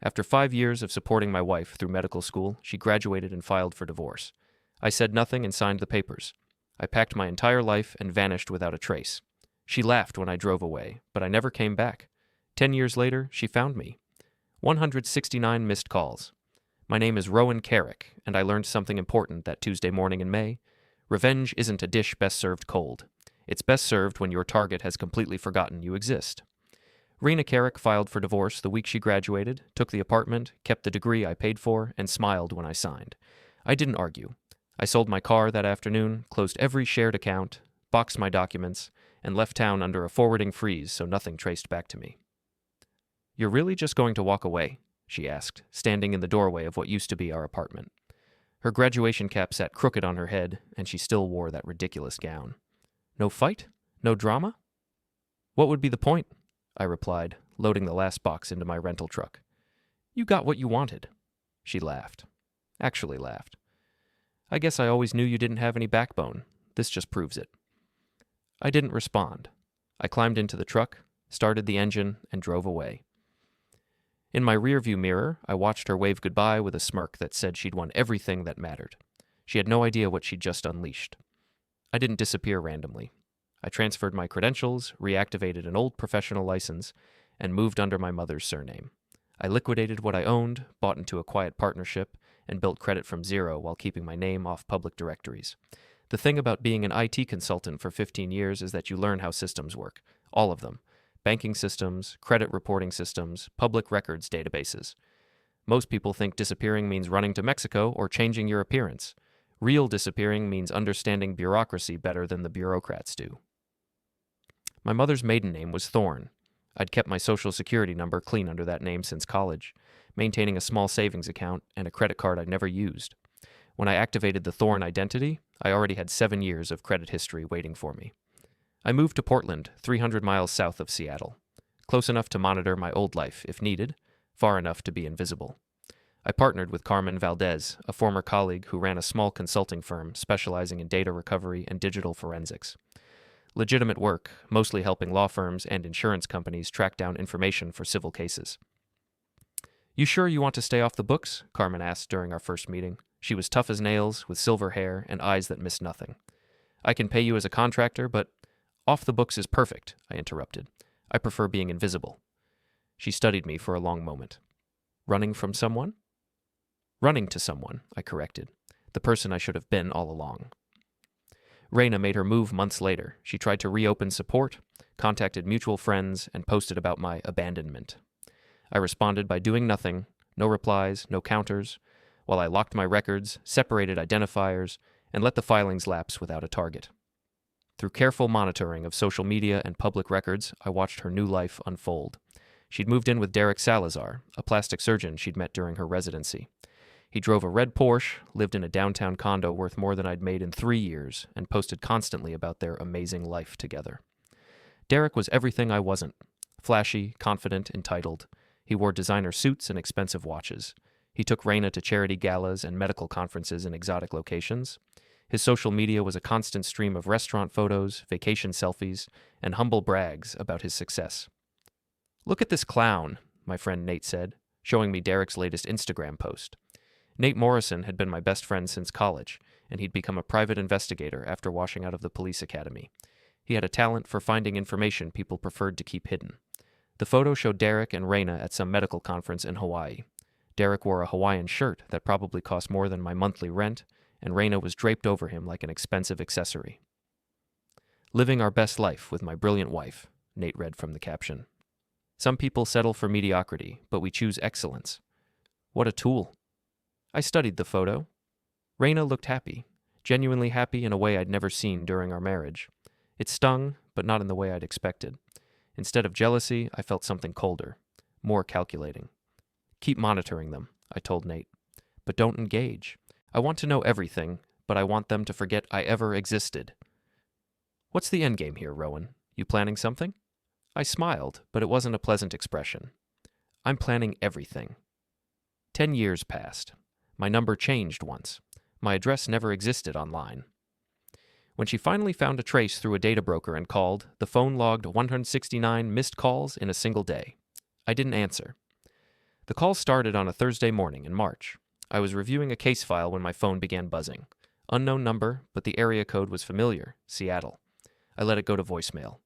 After 5 years of supporting my wife through medical school, she graduated and filed for divorce. I said nothing and signed the papers. I packed my entire life and vanished without a trace. She laughed when I drove away, but I never came back. 10 years later, she found me. 169 missed calls. My name is Rowan Carrick, and I learned something important that Tuesday morning in May. Revenge isn't a dish best served cold. It's best served when your target has completely forgotten you exist. Reina Carrick filed for divorce the week she graduated, took the apartment, kept the degree I paid for, and smiled when I signed. I didn't argue. I sold my car that afternoon, closed every shared account, boxed my documents, and left town under a forwarding freeze so nothing traced back to me. "You're really just going to walk away?" she asked, standing in the doorway of what used to be our apartment. Her graduation cap sat crooked on her head, and she still wore that ridiculous gown. "No fight? No drama?" "What would be the point?" I replied, loading the last box into my rental truck. "You got what you wanted." She laughed. Actually laughed. "I guess I always knew you didn't have any backbone. This just proves it." I didn't respond. I climbed into the truck, started the engine, and drove away. In my rearview mirror, I watched her wave goodbye with a smirk that said she'd won everything that mattered. She had no idea what she'd just unleashed. I didn't disappear randomly. I transferred my credentials, reactivated an old professional license, and moved under my mother's surname. I liquidated what I owned, bought into a quiet partnership, and built credit from zero while keeping my name off public directories. The thing about being an IT consultant for 15 years is that you learn how systems work. All of them. Banking systems, credit reporting systems, public records databases. Most people think disappearing means running to Mexico or changing your appearance. Real disappearing means understanding bureaucracy better than the bureaucrats do. My mother's maiden name was Thorne. I'd kept my social security number clean under that name since college, maintaining a small savings account and a credit card I'd never used. When I activated the Thorne identity, I already had 7 years of credit history waiting for me. I moved to Portland, 300 miles south of Seattle, close enough to monitor my old life if needed, far enough to be invisible. I partnered with Carmen Valdez, a former colleague who ran a small consulting firm specializing in data recovery and digital forensics. Legitimate work, mostly helping law firms and insurance companies track down information for civil cases. "You sure you want to stay off the books?" Carmen asked during our first meeting. She was tough as nails, with silver hair and eyes that missed nothing. "I can pay you as a contractor, but..." "Off the books is perfect," I interrupted. "I prefer being invisible." She studied me for a long moment. "Running from someone?" "Running to someone," I corrected. "The person I should have been all along." Reina made her move months later. She tried to reopen support, contacted mutual friends, and posted about my abandonment. I responded by doing nothing, no replies, no counters, while I locked my records, separated identifiers, and let the filings lapse without a target. Through careful monitoring of social media and public records, I watched her new life unfold. She'd moved in with Derek Salazar, a plastic surgeon she'd met during her residency. He drove a red Porsche, lived in a downtown condo worth more than I'd made in 3 years, and posted constantly about their amazing life together. Derek was everything I wasn't. Flashy, confident, entitled. He wore designer suits and expensive watches. He took Reina to charity galas and medical conferences in exotic locations. His social media was a constant stream of restaurant photos, vacation selfies, and humble brags about his success. "Look at this clown," my friend Nate said, showing me Derek's latest Instagram post. Nate Morrison had been my best friend since college, and he'd become a private investigator after washing out of the police academy. He had a talent for finding information people preferred to keep hidden. The photo showed Derek and Reina at some medical conference in Hawaii. Derek wore a Hawaiian shirt that probably cost more than my monthly rent, and Reina was draped over him like an expensive accessory. "Living our best life with my brilliant wife," Nate read from the caption. "Some people settle for mediocrity, but we choose excellence." What a tool. I studied the photo. Reina looked happy, genuinely happy in a way I'd never seen during our marriage. It stung, but not in the way I'd expected. Instead of jealousy, I felt something colder, more calculating. "Keep monitoring them," I told Nate. "But don't engage. I want to know everything, but I want them to forget I ever existed." "What's the endgame here, Rowan? You planning something?" I smiled, but it wasn't a pleasant expression. "I'm planning everything." 10 years passed. My number changed once. My address never existed online. When she finally found a trace through a data broker and called, the phone logged 169 missed calls in a single day. I didn't answer. The call started on a Thursday morning in March. I was reviewing a case file when my phone began buzzing. Unknown number, but the area code was familiar, Seattle. I let it go to voicemail.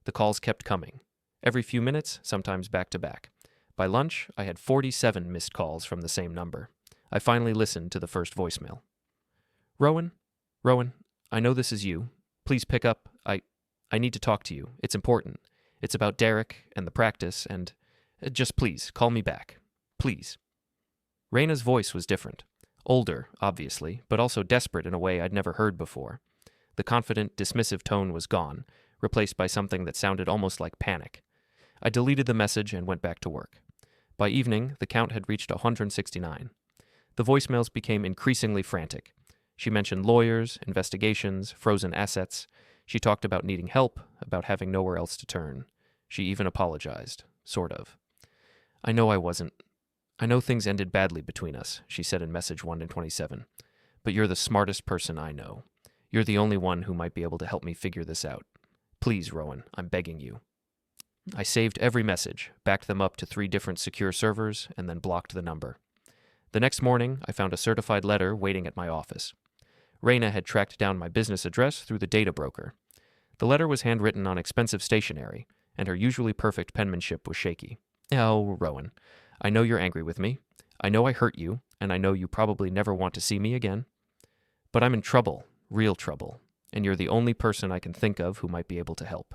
The calls kept coming. Every few minutes, sometimes back to back. By lunch, I had 47 missed calls from the same number. I finally listened to the first voicemail. Rowan, I know this is you. Please pick up. I need to talk to you. It's important. It's about Derek and the practice and just please, call me back. Please. Reina's voice was different. Older, obviously, but also desperate in a way I'd never heard before. The confident, dismissive tone was gone, replaced by something that sounded almost like panic. I deleted the message and went back to work. By evening, the count had reached 169. The voicemails became increasingly frantic. She mentioned lawyers, investigations, frozen assets. She talked about needing help, about having nowhere else to turn. She even apologized, sort of. I know things ended badly between us, she said in message 127. But you're the smartest person I know. You're the only one who might be able to help me figure this out. Please, Rowan, I'm begging you. I saved every message, backed them up to 3 different secure servers, and then blocked the number. The next morning, I found a certified letter waiting at my office. Reina had tracked down my business address through the data broker. The letter was handwritten on expensive stationery, and her usually perfect penmanship was shaky. Oh, Rowan, I know you're angry with me. I know I hurt you, and I know you probably never want to see me again. But I'm in trouble, real trouble, and you're the only person I can think of who might be able to help.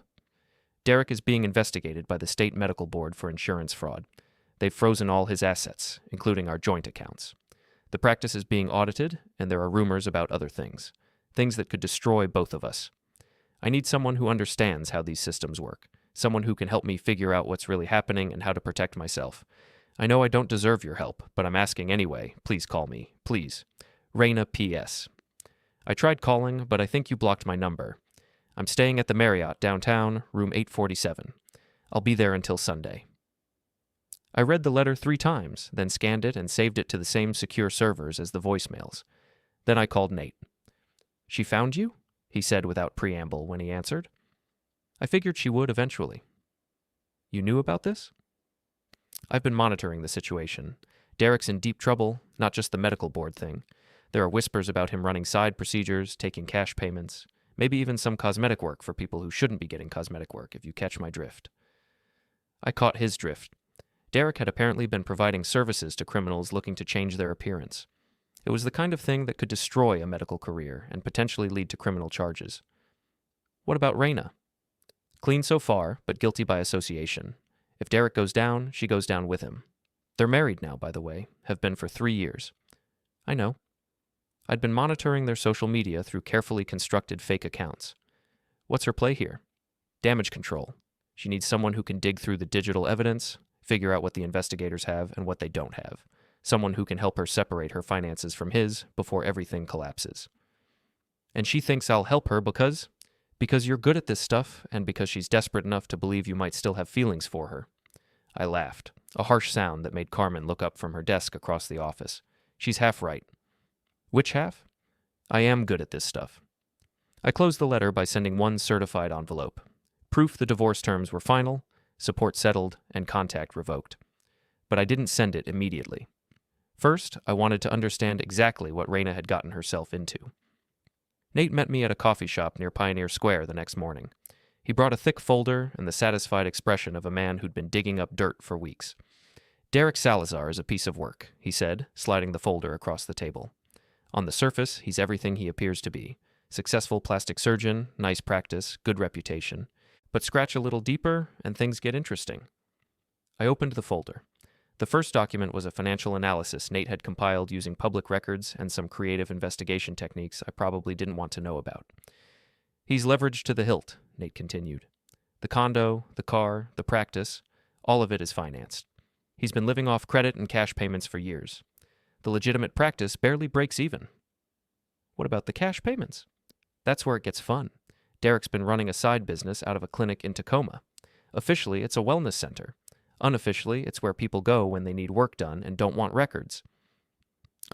Derek is being investigated by the state medical board for insurance fraud. They've frozen all his assets, including our joint accounts. The practice is being audited, and there are rumors about other things that could destroy both of us. I need someone who understands how these systems work, someone who can help me figure out what's really happening and how to protect myself. I know I don't deserve your help, but I'm asking anyway. Please call me. Please. Reina P.S. I tried calling, but I think you blocked my number. I'm staying at the Marriott downtown, room 847. I'll be there until Sunday. I read the letter 3 times, then scanned it and saved it to the same secure servers as the voicemails. Then I called Nate. She found you? He said without preamble when he answered. I figured she would eventually. You knew about this? I've been monitoring the situation. Derek's in deep trouble, not just the medical board thing. There are whispers about him running side procedures, taking cash payments, maybe even some cosmetic work for people who shouldn't be getting cosmetic work, if you catch my drift. I caught his drift. Derek had apparently been providing services to criminals looking to change their appearance. It was the kind of thing that could destroy a medical career and potentially lead to criminal charges. What about Reina? Clean so far, but guilty by association. If Derek goes down, she goes down with him. They're married now, by the way, have been for 3 years. I know. I'd been monitoring their social media through carefully constructed fake accounts. What's her play here? Damage control. She needs someone who can dig through the digital evidence, figure out what the investigators have and what they don't have. Someone who can help her separate her finances from his before everything collapses. And she thinks I'll help her because you're good at this stuff and because she's desperate enough to believe you might still have feelings for her. I laughed, a harsh sound that made Carmen look up from her desk across the office. She's half right. Which half? I am good at this stuff. I closed the letter by sending 1 certified envelope. Proof the divorce terms were final, support settled, and contact revoked. But I didn't send it immediately. First, I wanted to understand exactly what Reina had gotten herself into. Nate met me at a coffee shop near Pioneer Square the next morning. He brought a thick folder and the satisfied expression of a man who'd been digging up dirt for weeks. Derek Salazar is a piece of work, he said, sliding the folder across the table. On the surface, he's everything he appears to be. Successful plastic surgeon, nice practice, good reputation. But scratch a little deeper, and things get interesting. I opened the folder. The first document was a financial analysis Nate had compiled using public records and some creative investigation techniques I probably didn't want to know about. He's leveraged to the hilt, Nate continued. The condo, the car, the practice, all of it is financed. He's been living off credit and cash payments for years. The legitimate practice barely breaks even. What about the cash payments? That's where it gets fun. Derek's been running a side business out of a clinic in Tacoma. Officially, it's a wellness center. Unofficially, it's where people go when they need work done and don't want records.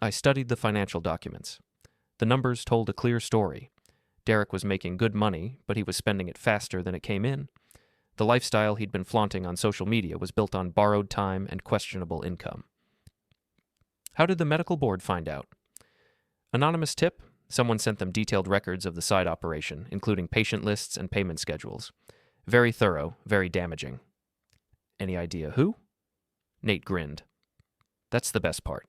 I studied the financial documents. The numbers told a clear story. Derek was making good money, but he was spending it faster than it came in. The lifestyle he'd been flaunting on social media was built on borrowed time and questionable income. How did the medical board find out? Anonymous tip? Someone sent them detailed records of the side operation, including patient lists and payment schedules. Very thorough, very damaging. Any idea who? Nate grinned. That's the best part.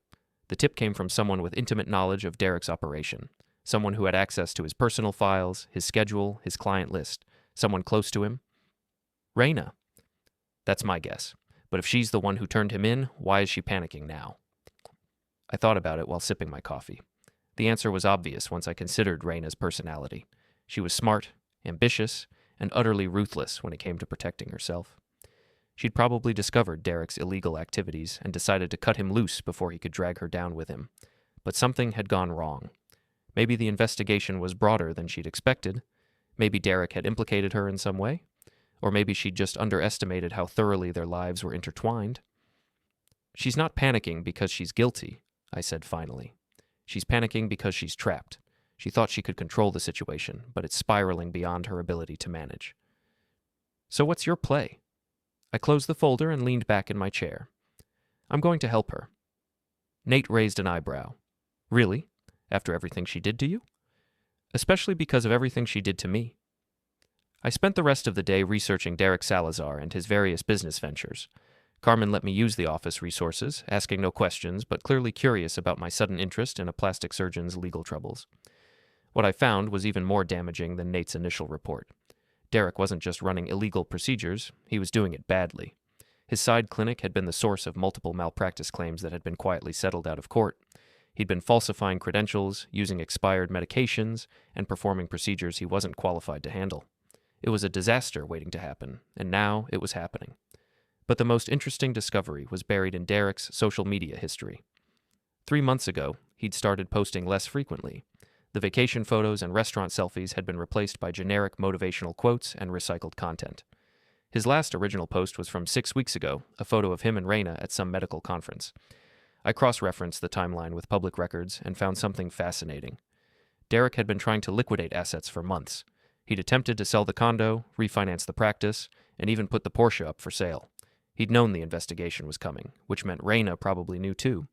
The tip came from someone with intimate knowledge of Derek's operation. Someone who had access to his personal files, his schedule, his client list. Someone close to him. Reina. That's my guess. But if she's the one who turned him in, why is she panicking now? I thought about it while sipping my coffee. The answer was obvious once I considered Reina's personality. She was smart, ambitious, and utterly ruthless when it came to protecting herself. She'd probably discovered Derek's illegal activities and decided to cut him loose before he could drag her down with him. But something had gone wrong. Maybe the investigation was broader than she'd expected. Maybe Derek had implicated her in some way. Or maybe she'd just underestimated how thoroughly their lives were intertwined. She's not panicking because she's guilty, I said finally. She's panicking because she's trapped. She thought she could control the situation, but it's spiraling beyond her ability to manage. So what's your play? I closed the folder and leaned back in my chair. I'm going to help her. Nate raised an eyebrow. Really? After everything she did to you? Especially because of everything she did to me. I spent the rest of the day researching Derek Salazar and his various business ventures. Carmen let me use the office resources, asking no questions, but clearly curious about my sudden interest in a plastic surgeon's legal troubles. What I found was even more damaging than Nate's initial report. Derek wasn't just running illegal procedures, he was doing it badly. His side clinic had been the source of multiple malpractice claims that had been quietly settled out of court. He'd been falsifying credentials, using expired medications, and performing procedures he wasn't qualified to handle. It was a disaster waiting to happen, and now it was happening. But the most interesting discovery was buried in Derek's social media history. 3 months ago, he'd started posting less frequently. The vacation photos and restaurant selfies had been replaced by generic motivational quotes and recycled content. His last original post was from 6 weeks ago, a photo of him and Reina at some medical conference. I cross-referenced the timeline with public records and found something fascinating. Derek had been trying to liquidate assets for months. He'd attempted to sell the condo, refinance the practice, and even put the Porsche up for sale. He'd known the investigation was coming, which meant Reina probably knew too.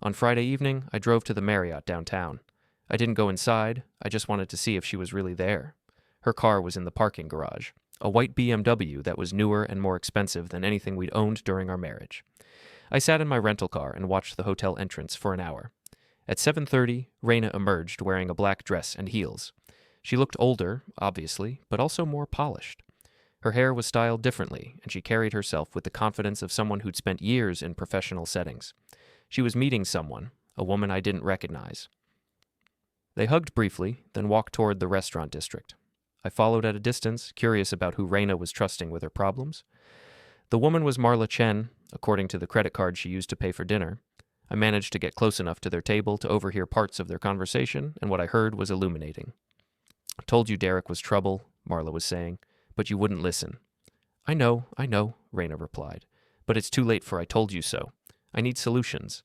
On Friday evening, I drove to the Marriott downtown. I didn't go inside, I just wanted to see if she was really there. Her car was in the parking garage, a white BMW that was newer and more expensive than anything we'd owned during our marriage. I sat in my rental car and watched the hotel entrance for an hour. At 7:30, Reina emerged wearing a black dress and heels. She looked older, obviously, but also more polished. Her hair was styled differently, and she carried herself with the confidence of someone who'd spent years in professional settings. She was meeting someone, a woman I didn't recognize. They hugged briefly, then walked toward the restaurant district. I followed at a distance, curious about who Reina was trusting with her problems. The woman was Marla Chen, according to the credit card she used to pay for dinner. I managed to get close enough to their table to overhear parts of their conversation, and what I heard was illuminating. I told you Derek was trouble, Marla was saying, but you wouldn't listen. I know, Reina replied, but it's too late for I told you so. I need solutions.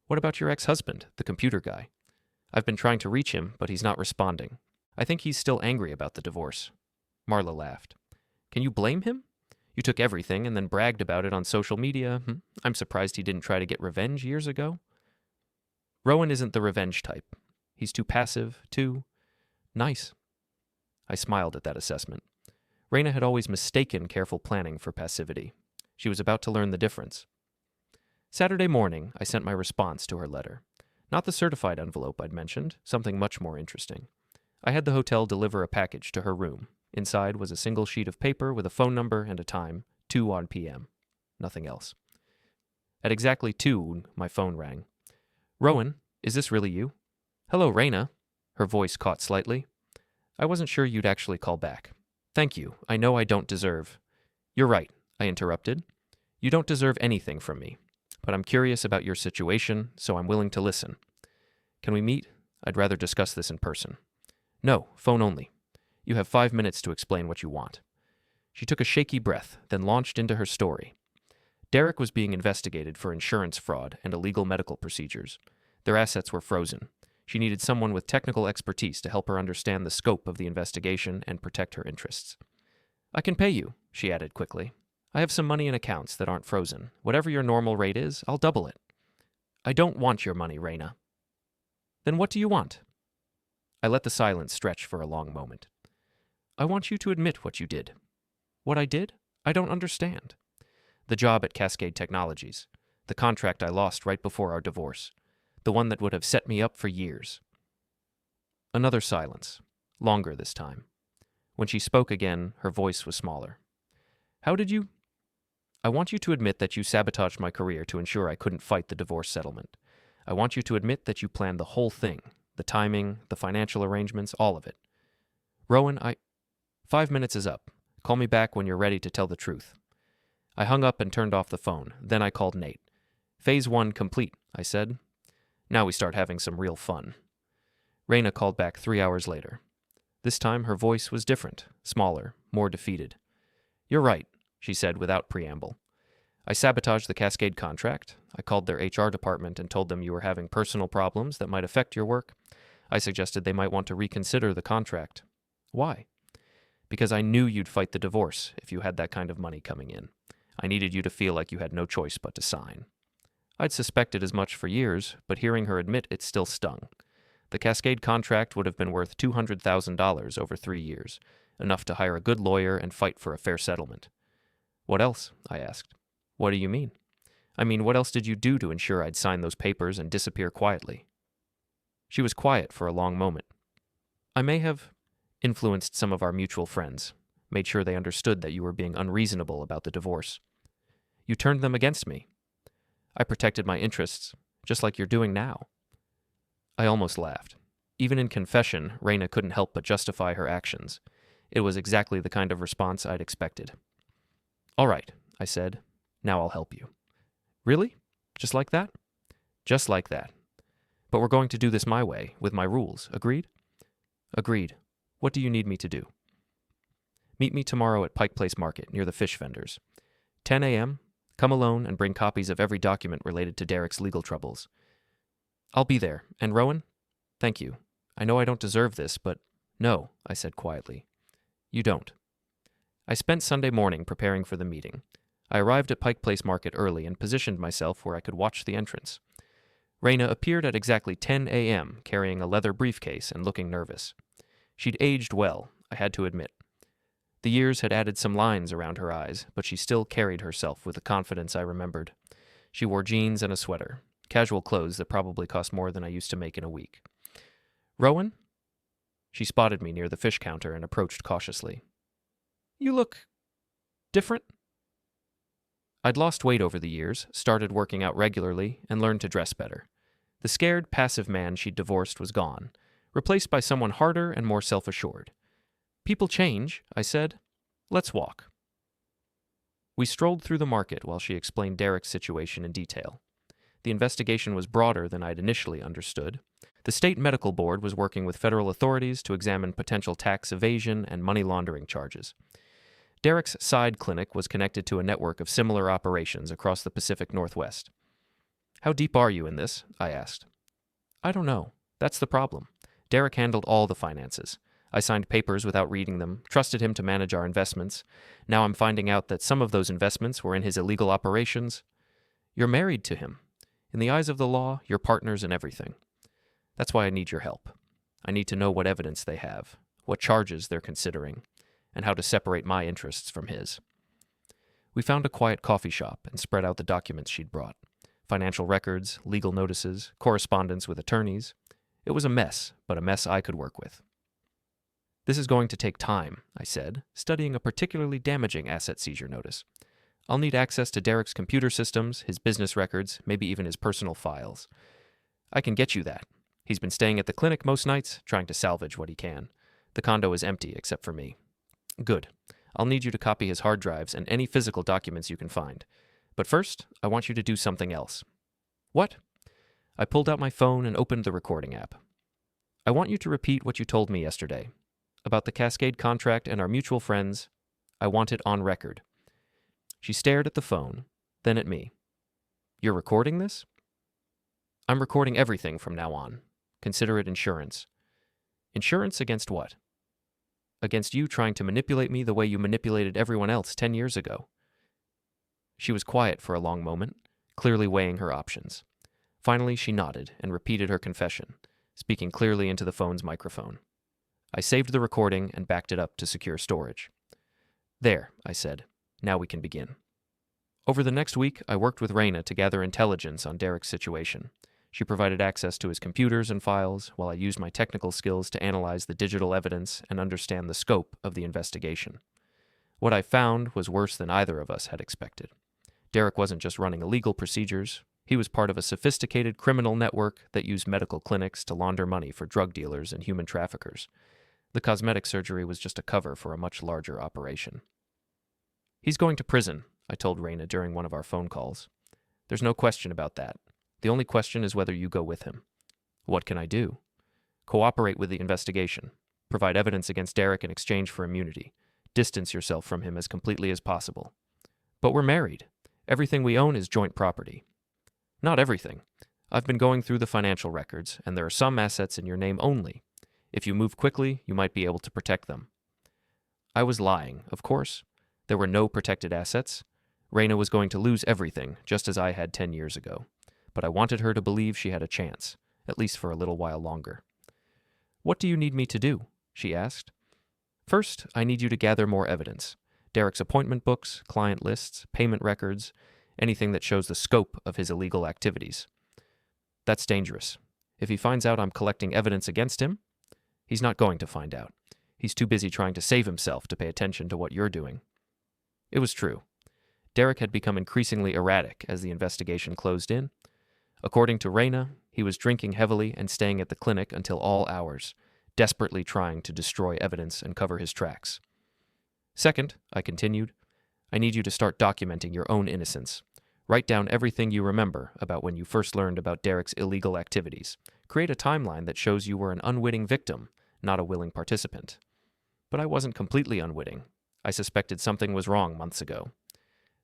What about your ex-husband, the computer guy? I've been trying to reach him, but he's not responding. I think he's still angry about the divorce. Marla laughed. Can you blame him? You took everything and then bragged about it on social media. I'm surprised he didn't try to get revenge years ago. Rowan isn't the revenge type. He's too passive, too nice. I smiled at that assessment. Reina had always mistaken careful planning for passivity. She was about to learn the difference. Saturday morning, I sent my response to her letter. Not the certified envelope I'd mentioned, something much more interesting. I had the hotel deliver a package to her room. Inside was a single sheet of paper with a phone number and a time, 2 p.m. Nothing else. At exactly 2, my phone rang. Rowan, is this really you? Hello, Reina. Her voice caught slightly. I wasn't sure you'd actually call back. Thank you. I know I don't deserve. You're right, I interrupted. You don't deserve anything from me. But I'm curious about your situation, so I'm willing to listen. Can we meet? I'd rather discuss this in person. No, phone only. You have 5 minutes to explain what you want. She took a shaky breath, then launched into her story. Derek was being investigated for insurance fraud and illegal medical procedures. Their assets were frozen. She needed someone with technical expertise to help her understand the scope of the investigation and protect her interests. I can pay you, she added quickly. I have some money in accounts that aren't frozen. Whatever your normal rate is, I'll double it. I don't want your money, Reina. Then what do you want? I let the silence stretch for a long moment. I want you to admit what you did. What I did? I don't understand. The job at Cascade Technologies. The contract I lost right before our divorce. The one that would have set me up for years. Another silence. Longer this time. When she spoke again, her voice was smaller. How did you? I want you to admit that you sabotaged my career to ensure I couldn't fight the divorce settlement. I want you to admit that you planned the whole thing. The timing, the financial arrangements, all of it. Rowan, 5 minutes is up. Call me back when you're ready to tell the truth. I hung up and turned off the phone. Then I called Nate. Phase 1 complete, I said. Now we start having some real fun. Reina called back 3 hours later. This time her voice was different, smaller, more defeated. You're right, she said without preamble. I sabotaged the Cascade contract. I called their HR department and told them you were having personal problems that might affect your work. I suggested they might want to reconsider the contract. Why? Because I knew you'd fight the divorce if you had that kind of money coming in. I needed you to feel like you had no choice but to sign. I'd suspected as much for years, but hearing her admit it still stung. The Cascade contract would have been worth $200,000 over 3 years, enough to hire a good lawyer and fight for a fair settlement. What else? I asked. What do you mean? I mean, what else did you do to ensure I'd sign those papers and disappear quietly? She was quiet for a long moment. I may have influenced some of our mutual friends, made sure they understood that you were being unreasonable about the divorce. You turned them against me. I protected my interests, just like you're doing now. I almost laughed. Even in confession, Reina couldn't help but justify her actions. It was exactly the kind of response I'd expected. All right, I said. Now I'll help you. Really? Just like that? Just like that. But we're going to do this my way, with my rules. Agreed? Agreed. What do you need me to do? Meet me tomorrow at Pike Place Market, near the fish vendors. 10 a.m., come alone and bring copies of every document related to Derek's legal troubles. I'll be there. And Rowan? Thank you. I know I don't deserve this, but no, I said quietly. You don't. I spent Sunday morning preparing for the meeting. I arrived at Pike Place Market early and positioned myself where I could watch the entrance. Reina appeared at exactly 10 a.m., carrying a leather briefcase and looking nervous. She'd aged well, I had to admit. The years had added some lines around her eyes, but she still carried herself with the confidence I remembered. She wore jeans and a sweater, casual clothes that probably cost more than I used to make in a week. Rowan? She spotted me near the fish counter and approached cautiously. You look different. I'd lost weight over the years, started working out regularly, and learned to dress better. The scared, passive man she'd divorced was gone, replaced by someone harder and more self-assured. People change, I said. Let's walk. We strolled through the market while she explained Derek's situation in detail. The investigation was broader than I'd initially understood. The state medical board was working with federal authorities to examine potential tax evasion and money laundering charges. Derek's side clinic was connected to a network of similar operations across the Pacific Northwest. How deep are you in this? I asked. I don't know. That's the problem. Derek handled all the finances. I signed papers without reading them, trusted him to manage our investments. Now I'm finding out that some of those investments were in his illegal operations. You're married to him. In the eyes of the law, you're partners in everything. That's why I need your help. I need to know what evidence they have, what charges they're considering, and how to separate my interests from his. We found a quiet coffee shop and spread out the documents she'd brought. Financial records, legal notices, correspondence with attorneys. It was a mess, but a mess I could work with. This is going to take time, I said, studying a particularly damaging asset seizure notice. I'll need access to Derek's computer systems, his business records, maybe even his personal files. I can get you that. He's been staying at the clinic most nights, trying to salvage what he can. The condo is empty except for me. Good. I'll need you to copy his hard drives and any physical documents you can find. But first, I want you to do something else. What? I pulled out my phone and opened the recording app. I want you to repeat what you told me yesterday. About the Cascade contract and our mutual friends. I want it on record. She stared at the phone, then at me. You're recording this? I'm recording everything from now on. Consider it insurance. Insurance against what? Against you trying to manipulate me the way you manipulated everyone else 10 years ago." She was quiet for a long moment, clearly weighing her options. Finally, she nodded and repeated her confession, speaking clearly into the phone's microphone. I saved the recording and backed it up to secure storage. "There," I said. "Now we can begin." Over the next week, I worked with Reina to gather intelligence on Derek's situation. She provided access to his computers and files, while I used my technical skills to analyze the digital evidence and understand the scope of the investigation. What I found was worse than either of us had expected. Derek wasn't just running illegal procedures. He was part of a sophisticated criminal network that used medical clinics to launder money for drug dealers and human traffickers. The cosmetic surgery was just a cover for a much larger operation. "He's going to prison," I told Reina during one of our phone calls. "There's no question about that. The only question is whether you go with him." "What can I do?" "Cooperate with the investigation. Provide evidence against Derek in exchange for immunity. Distance yourself from him as completely as possible." "But we're married. Everything we own is joint property." "Not everything. I've been going through the financial records, and there are some assets in your name only. If you move quickly, you might be able to protect them." I was lying, of course. There were no protected assets. Reina was going to lose everything, just as I had 10 years ago. But I wanted her to believe she had a chance, at least for a little while longer. "What do you need me to do?" she asked. "First, I need you to gather more evidence. Derek's appointment books, client lists, payment records, anything that shows the scope of his illegal activities. That's dangerous. If he finds out I'm collecting evidence against him, he's not going to find out. He's too busy trying to save himself to pay attention to what you're doing." It was true. Derek had become increasingly erratic as the investigation closed in. According to Reina, he was drinking heavily and staying at the clinic until all hours, desperately trying to destroy evidence and cover his tracks. "Second," I continued, "I need you to start documenting your own innocence. Write down everything you remember about when you first learned about Derek's illegal activities. Create a timeline that shows you were an unwitting victim, not a willing participant." But I wasn't completely unwitting. I suspected something was wrong months ago.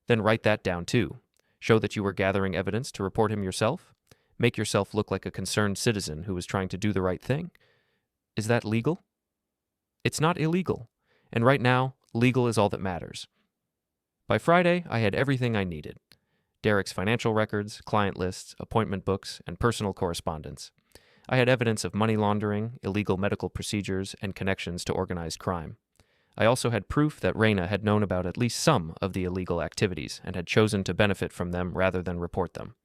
"Then write that down too. Show that you were gathering evidence to report him yourself. Make yourself look like a concerned citizen who was trying to do the right thing. Is that legal?" "It's not illegal. And right now, legal is all that matters." By Friday, I had everything I needed. Derek's financial records, client lists, appointment books, and personal correspondence. I had evidence of money laundering, illegal medical procedures, and connections to organized crime. I also had proof that Reina had known about at least some of the illegal activities and had chosen to benefit from them rather than report them.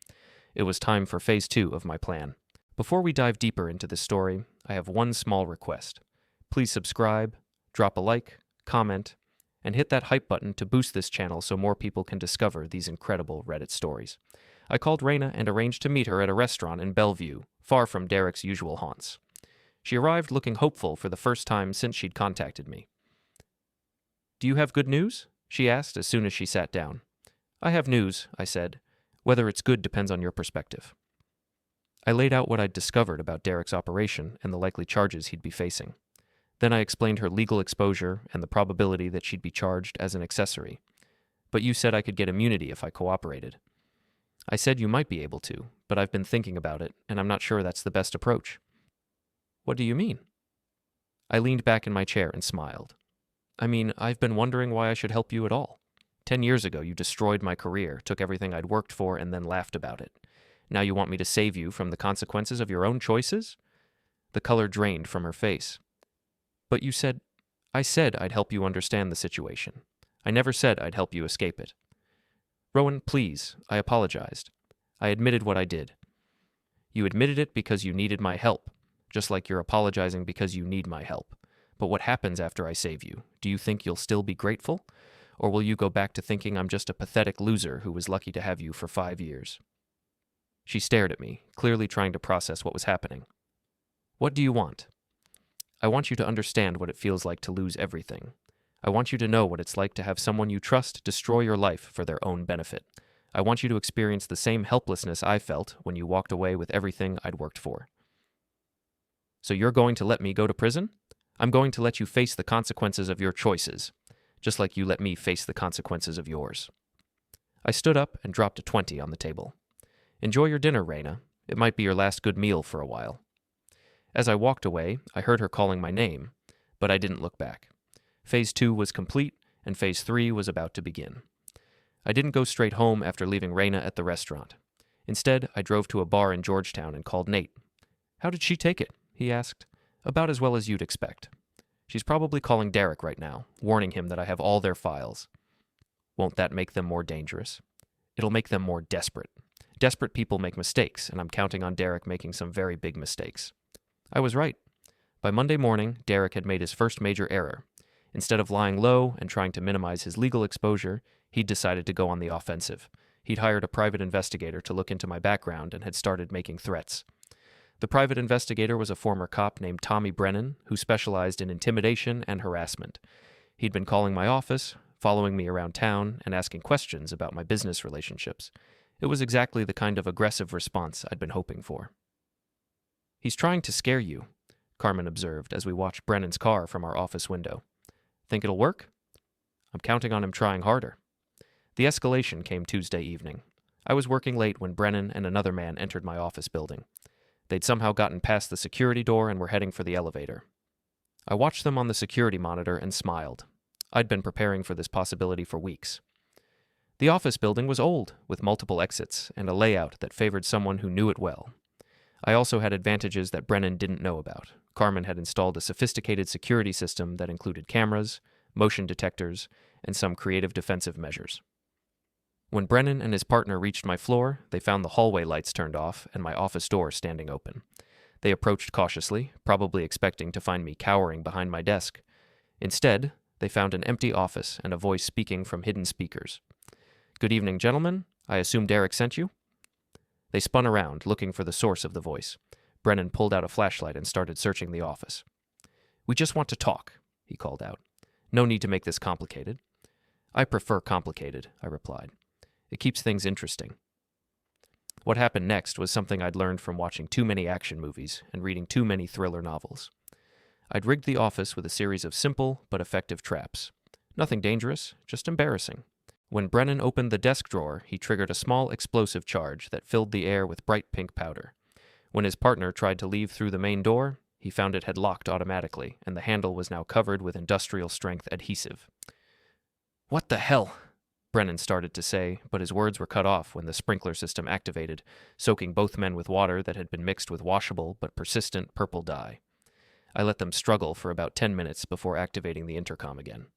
It was time for phase 2 of my plan. Before we dive deeper into this story, I have one small request. Please subscribe, drop a like, comment, and hit that hype button to boost this channel so more people can discover these incredible Reddit stories. I called Reina and arranged to meet her at a restaurant in Bellevue, far from Derek's usual haunts. She arrived looking hopeful for the first time since she'd contacted me. "Do you have good news?" she asked as soon as she sat down. "I have news," I said. "Whether it's good depends on your perspective." I laid out what I'd discovered about Derek's operation and the likely charges he'd be facing. Then I explained her legal exposure and the probability that she'd be charged as an accessory. "But you said I could get immunity if I cooperated." "I said you might be able to, but I've been thinking about it, and I'm not sure that's the best approach." "What do you mean?" I leaned back in my chair and smiled. "I mean, I've been wondering why I should help you at all. 10 years ago, you destroyed my career, took everything I'd worked for, and then laughed about it. Now you want me to save you from the consequences of your own choices?" The color drained from her face. "But you said—" "I said I'd help you understand the situation. I never said I'd help you escape it." "Rowan, please," I apologized. "I admitted what I did." "You admitted it because you needed my help, just like you're apologizing because you need my help. But what happens after I save you? Do you think you'll still be grateful? Or will you go back to thinking I'm just a pathetic loser who was lucky to have you for 5 years? She stared at me, clearly trying to process what was happening. "What do you want?" "I want you to understand what it feels like to lose everything. I want you to know what it's like to have someone you trust destroy your life for their own benefit. I want you to experience the same helplessness I felt when you walked away with everything I'd worked for." "So you're going to let me go to prison?" "I'm going to let you face the consequences of your choices, just like you let me face the consequences of yours." I stood up and dropped a 20 on the table. "Enjoy your dinner, Reina. It might be your last good meal for a while." As I walked away, I heard her calling my name, but I didn't look back. Phase 2 was complete, and Phase 3 was about to begin. I didn't go straight home after leaving Reina at the restaurant. Instead, I drove to a bar in Georgetown and called Nate. "How did she take it?" he asked. "About as well as you'd expect. She's probably calling Derek right now, warning him that I have all their files." "Won't that make them more dangerous?" "It'll make them more desperate. Desperate people make mistakes, and I'm counting on Derek making some very big mistakes." I was right. By Monday morning, Derek had made his first major error. Instead of lying low and trying to minimize his legal exposure, he'd decided to go on the offensive. He'd hired a private investigator to look into my background and had started making threats. The private investigator was a former cop named Tommy Brennan, who specialized in intimidation and harassment. He'd been calling my office, following me around town, and asking questions about my business relationships. It was exactly the kind of aggressive response I'd been hoping for. "He's trying to scare you," Carmen observed as we watched Brennan's car from our office window. "Think it'll work?" "I'm counting on him trying harder." The escalation came Tuesday evening. I was working late when Brennan and another man entered my office building. They'd somehow gotten past the security door and were heading for the elevator. I watched them on the security monitor and smiled. I'd been preparing for this possibility for weeks. The office building was old, with multiple exits and a layout that favored someone who knew it well. I also had advantages that Brennan didn't know about. Carmen had installed a sophisticated security system that included cameras, motion detectors, and some creative defensive measures. When Brennan and his partner reached my floor, they found the hallway lights turned off and my office door standing open. They approached cautiously, probably expecting to find me cowering behind my desk. Instead, they found an empty office and a voice speaking from hidden speakers. "Good evening, gentlemen. I assume Derek sent you?" They spun around, looking for the source of the voice. Brennan pulled out a flashlight and started searching the office. "We just want to talk," he called out. "No need to make this complicated." "I prefer complicated," I replied. "It keeps things interesting." What happened next was something I'd learned from watching too many action movies and reading too many thriller novels. I'd rigged the office with a series of simple but effective traps. Nothing dangerous, just embarrassing. When Brennan opened the desk drawer, he triggered a small explosive charge that filled the air with bright pink powder. When his partner tried to leave through the main door, he found it had locked automatically, and the handle was now covered with industrial-strength adhesive. "What the hell?" Brennan started to say, but his words were cut off when the sprinkler system activated, soaking both men with water that had been mixed with washable but persistent purple dye. I let them struggle for about 10 minutes before activating the intercom again.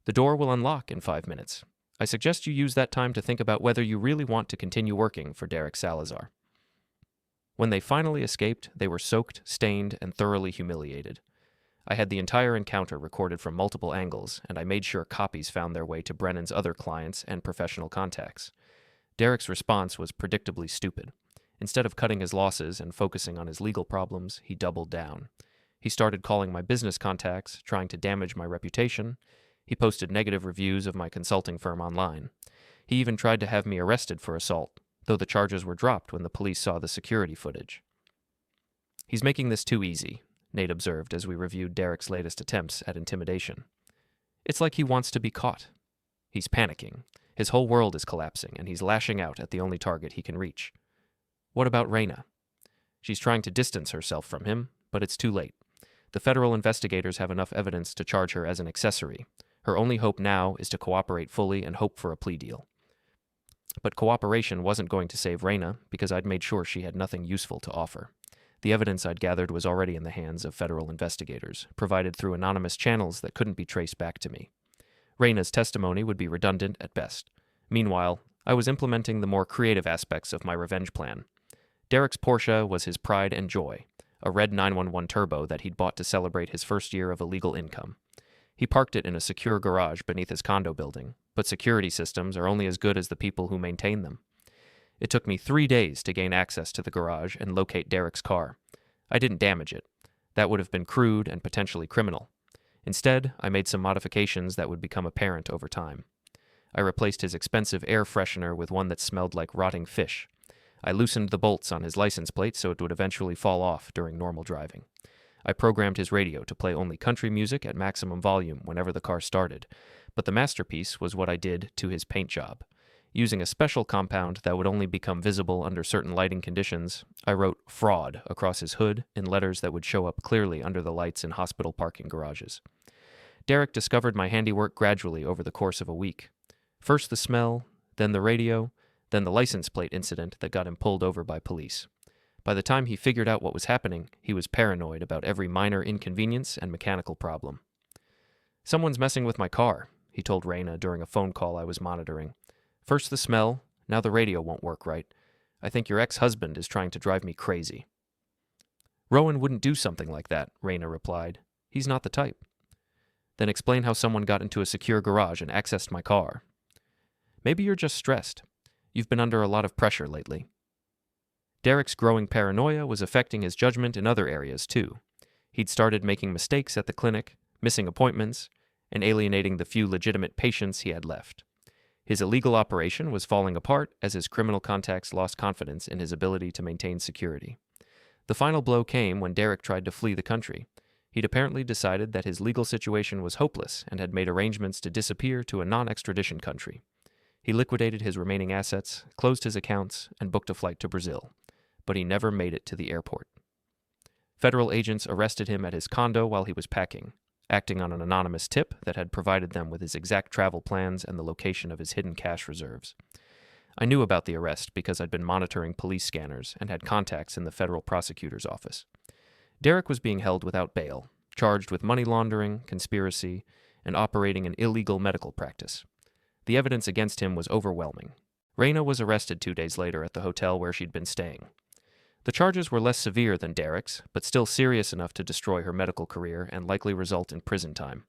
"The door will unlock in 5 minutes. I suggest you use that time to think about whether you really want to continue working for Derek Salazar." When they finally escaped, they were soaked, stained, and thoroughly humiliated. I had the entire encounter recorded from multiple angles, and I made sure copies found their way to Brennan's other clients and professional contacts. Derek's response was predictably stupid. Instead of cutting his losses and focusing on his legal problems, he doubled down. He started calling my business contacts, trying to damage my reputation. He posted negative reviews of my consulting firm online. He even tried to have me arrested for assault, though the charges were dropped when the police saw the security footage. "He's making this too easy," Nate observed as we reviewed Derek's latest attempts at intimidation. "It's like he wants to be caught. He's panicking. His whole world is collapsing, and he's lashing out at the only target he can reach." "What about Reina?" "She's trying to distance herself from him, but it's too late. The federal investigators have enough evidence to charge her as an accessory. Her only hope now is to cooperate fully and hope for a plea deal." But cooperation wasn't going to save Reina, because I'd made sure she had nothing useful to offer. The evidence I'd gathered was already in the hands of federal investigators, provided through anonymous channels that couldn't be traced back to me. Reina's testimony would be redundant at best. Meanwhile, I was implementing the more creative aspects of my revenge plan. Derek's Porsche was his pride and joy, a red 911 Turbo that he'd bought to celebrate his first year of illegal income. He parked it in a secure garage beneath his condo building, but security systems are only as good as the people who maintain them. It took me 3 days to gain access to the garage and locate Derek's car. I didn't damage it. That would have been crude and potentially criminal. Instead, I made some modifications that would become apparent over time. I replaced his expensive air freshener with one that smelled like rotting fish. I loosened the bolts on his license plate so it would eventually fall off during normal driving. I programmed his radio to play only country music at maximum volume whenever the car started, but the masterpiece was what I did to his paint job. Using a special compound that would only become visible under certain lighting conditions, I wrote "fraud" across his hood in letters that would show up clearly under the lights in hospital parking garages. Derek discovered my handiwork gradually over the course of a week. First the smell, then the radio, then the license plate incident that got him pulled over by police. By the time he figured out what was happening, he was paranoid about every minor inconvenience and mechanical problem. "Someone's messing with my car," he told Reina during a phone call I was monitoring. "First the smell, now the radio won't work right. I think your ex-husband is trying to drive me crazy." "Rowan wouldn't do something like that," Reina replied. "He's not the type." "Then explain how someone got into a secure garage and accessed my car." "Maybe you're just stressed. You've been under a lot of pressure lately." Derek's growing paranoia was affecting his judgment in other areas, too. He'd started making mistakes at the clinic, missing appointments, and alienating the few legitimate patients he had left. His illegal operation was falling apart as his criminal contacts lost confidence in his ability to maintain security. The final blow came when Derek tried to flee the country. He'd apparently decided that his legal situation was hopeless and had made arrangements to disappear to a non-extradition country. He liquidated his remaining assets, closed his accounts, and booked a flight to Brazil. But he never made it to the airport. Federal agents arrested him at his condo while he was packing, acting on an anonymous tip that had provided them with his exact travel plans and the location of his hidden cash reserves. I knew about the arrest because I'd been monitoring police scanners and had contacts in the federal prosecutor's office. Derek was being held without bail, charged with money laundering, conspiracy, and operating an illegal medical practice. The evidence against him was overwhelming. Reina was arrested 2 days later at the hotel where she'd been staying. The charges were less severe than Derek's, but still serious enough to destroy her medical career and likely result in prison time.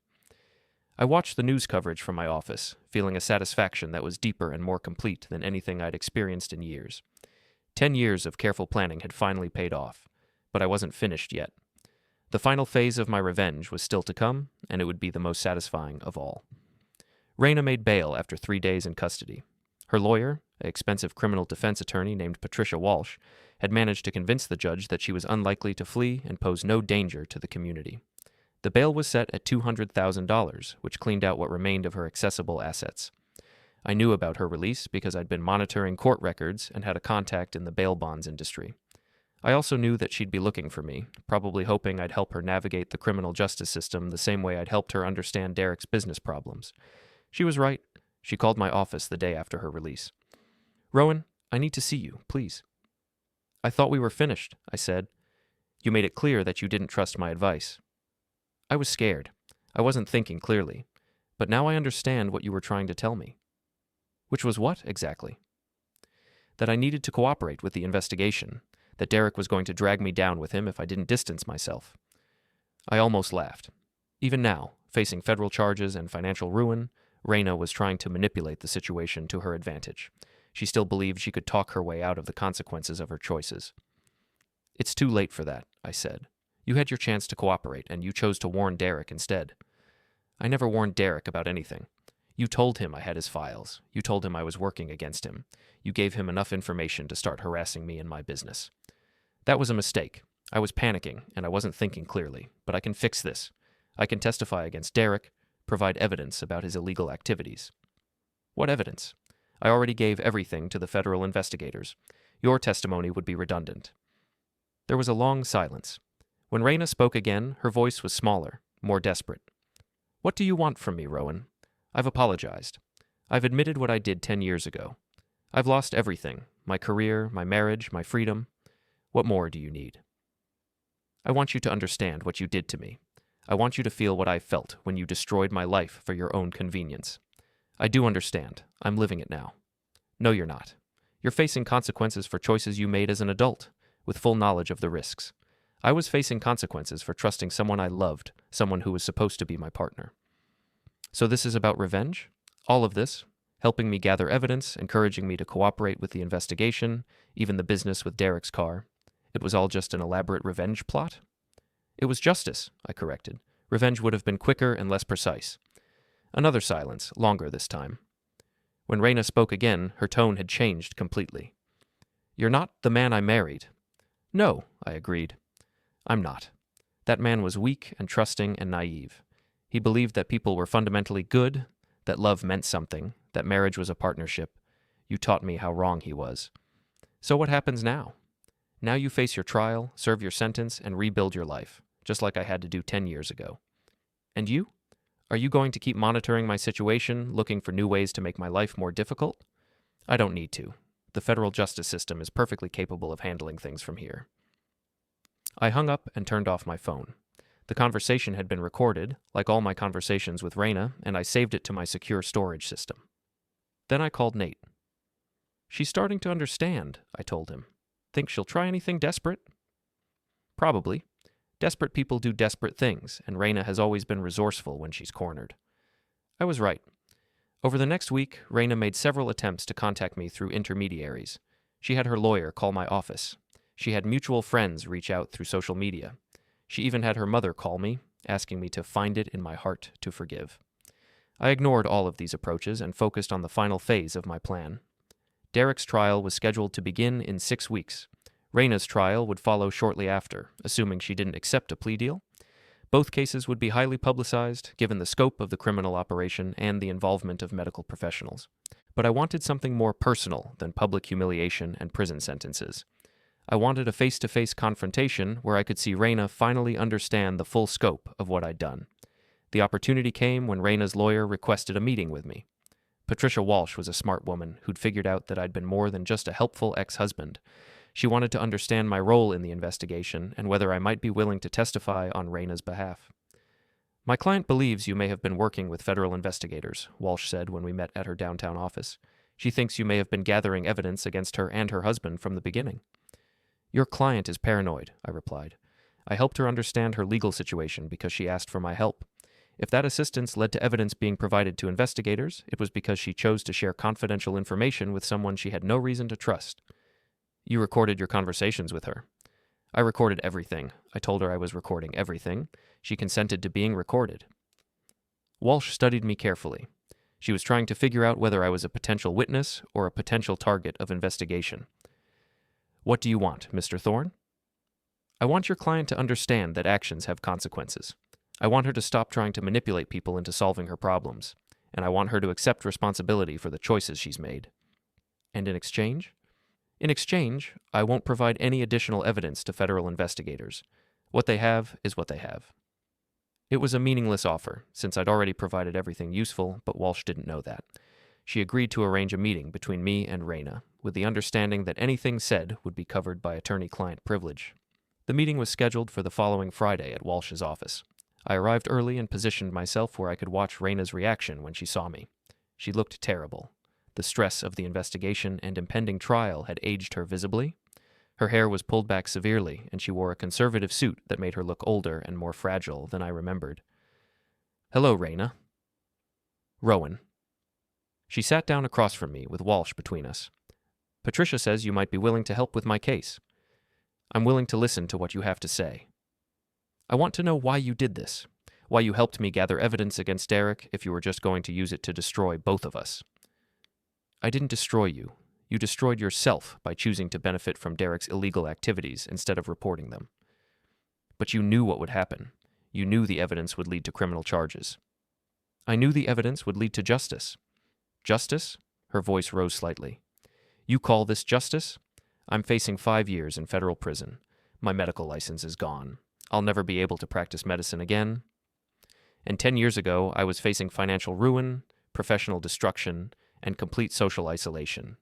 I watched the news coverage from my office, feeling a satisfaction that was deeper and more complete than anything I'd experienced in years. 10 years of careful planning had finally paid off, but I wasn't finished yet. The final phase of my revenge was still to come, and it would be the most satisfying of all. Reina made bail after 3 days in custody. Her lawyer, an expensive criminal defense attorney named Patricia Walsh, had managed to convince the judge that she was unlikely to flee and pose no danger to the community. The bail was set at $200,000, which cleaned out what remained of her accessible assets. I knew about her release because I'd been monitoring court records and had a contact in the bail bonds industry. I also knew that she'd be looking for me, probably hoping I'd help her navigate the criminal justice system the same way I'd helped her understand Derek's business problems. She was right. She called my office the day after her release. "Rowan, I need to see you, please." "I thought we were finished," I said. "You made it clear that you didn't trust my advice." "I was scared. I wasn't thinking clearly. But now I understand what you were trying to tell me." "Which was what, exactly?" "That I needed to cooperate with the investigation, that Derek was going to drag me down with him if I didn't distance myself." I almost laughed. Even now, facing federal charges and financial ruin, Reina was trying to manipulate the situation to her advantage. She still believed she could talk her way out of the consequences of her choices. "It's too late for that," I said. "You had your chance to cooperate, and you chose to warn Derek instead." "I never warned Derek about anything. You told him I had his files. You told him I was working against him. You gave him enough information to start harassing me in my business. That was a mistake. I was panicking, and I wasn't thinking clearly, but I can fix this. I can testify against Derek, provide evidence about his illegal activities." "What evidence?" "I already gave everything to the federal investigators. Your testimony would be redundant." There was a long silence. When Reina spoke again, her voice was smaller, more desperate. "What do you want from me, Rowan? I've apologized. I've admitted what I did 10 years ago. I've lost everything, my career, my marriage, my freedom. What more do you need?" "I want you to understand what you did to me. I want you to feel what I felt when you destroyed my life for your own convenience. I do understand. I'm living it now." "No, you're not. You're facing consequences for choices you made as an adult, with full knowledge of the risks. I was facing consequences for trusting someone I loved, someone who was supposed to be my partner." "So this is about revenge? All of this? Helping me gather evidence, encouraging me to cooperate with the investigation, even the business with Derek's car. It was all just an elaborate revenge plot?" "It was justice," I corrected. "Revenge would have been quicker and less precise." Another silence, longer this time. When Reina spoke again, her tone had changed completely. "You're not the man I married." "No," I agreed. "I'm not. That man was weak and trusting and naive. He believed that people were fundamentally good, that love meant something, that marriage was a partnership. You taught me how wrong he was. So what happens now? Now you face your trial, serve your sentence, and rebuild your life, just like I had to do 10 years ago. And you? Are you going to keep monitoring my situation, looking for new ways to make my life more difficult? I don't need to. The federal justice system is perfectly capable of handling things from here. I hung up and turned off my phone. The conversation had been recorded, like all my conversations with Reina, and I saved it to my secure storage system. Then I called Nate. She's starting to understand, I told him. Think she'll try anything desperate? Probably. Desperate people do desperate things, and Reina has always been resourceful when she's cornered. I was right. Over the next week, Reina made several attempts to contact me through intermediaries. She had her lawyer call my office. She had mutual friends reach out through social media. She even had her mother call me, asking me to find it in my heart to forgive. I ignored all of these approaches and focused on the final phase of my plan. Derek's trial was scheduled to begin in 6 weeks. Reina's trial would follow shortly after, assuming she didn't accept a plea deal. Both cases would be highly publicized, given the scope of the criminal operation and the involvement of medical professionals. But I wanted something more personal than public humiliation and prison sentences. I wanted a face-to-face confrontation where I could see Reina finally understand the full scope of what I'd done. The opportunity came when Reina's lawyer requested a meeting with me. Patricia Walsh was a smart woman who'd figured out that I'd been more than just a helpful ex-husband. She wanted to understand my role in the investigation and whether I might be willing to testify on Reina's behalf. My client believes you may have been working with federal investigators, Walsh said when we met at her downtown office. She thinks you may have been gathering evidence against her and her husband from the beginning. Your client is paranoid, I replied. I helped her understand her legal situation because she asked for my help. If that assistance led to evidence being provided to investigators, it was because she chose to share confidential information with someone she had no reason to trust. You recorded your conversations with her. I recorded everything. I told her I was recording everything. She consented to being recorded. Walsh studied me carefully. She was trying to figure out whether I was a potential witness or a potential target of investigation. What do you want, Mr. Thorne? I want your client to understand that actions have consequences. I want her to stop trying to manipulate people into solving her problems, and I want her to accept responsibility for the choices she's made. And in exchange? In exchange, I won't provide any additional evidence to federal investigators. What they have is what they have. It was a meaningless offer, since I'd already provided everything useful, but Walsh didn't know that. She agreed to arrange a meeting between me and Reina, with the understanding that anything said would be covered by attorney-client privilege. The meeting was scheduled for the following Friday at Walsh's office. I arrived early and positioned myself where I could watch Reina's reaction when she saw me. She looked terrible. The stress of the investigation and impending trial had aged her visibly. Her hair was pulled back severely, and she wore a conservative suit that made her look older and more fragile than I remembered. Hello, Reina. Rowan. She sat down across from me, with Walsh between us. Patricia says you might be willing to help with my case. I'm willing to listen to what you have to say. I want to know why you did this, why you helped me gather evidence against Derek if you were just going to use it to destroy both of us. I didn't destroy you. You destroyed yourself by choosing to benefit from Derek's illegal activities instead of reporting them. But you knew what would happen. You knew the evidence would lead to criminal charges. I knew the evidence would lead to justice. Justice? Her voice rose slightly. You call this justice? I'm facing 5 years in federal prison. My medical license is gone. I'll never be able to practice medicine again. And 10 years ago, I was facing financial ruin, professional destruction, and complete social isolation.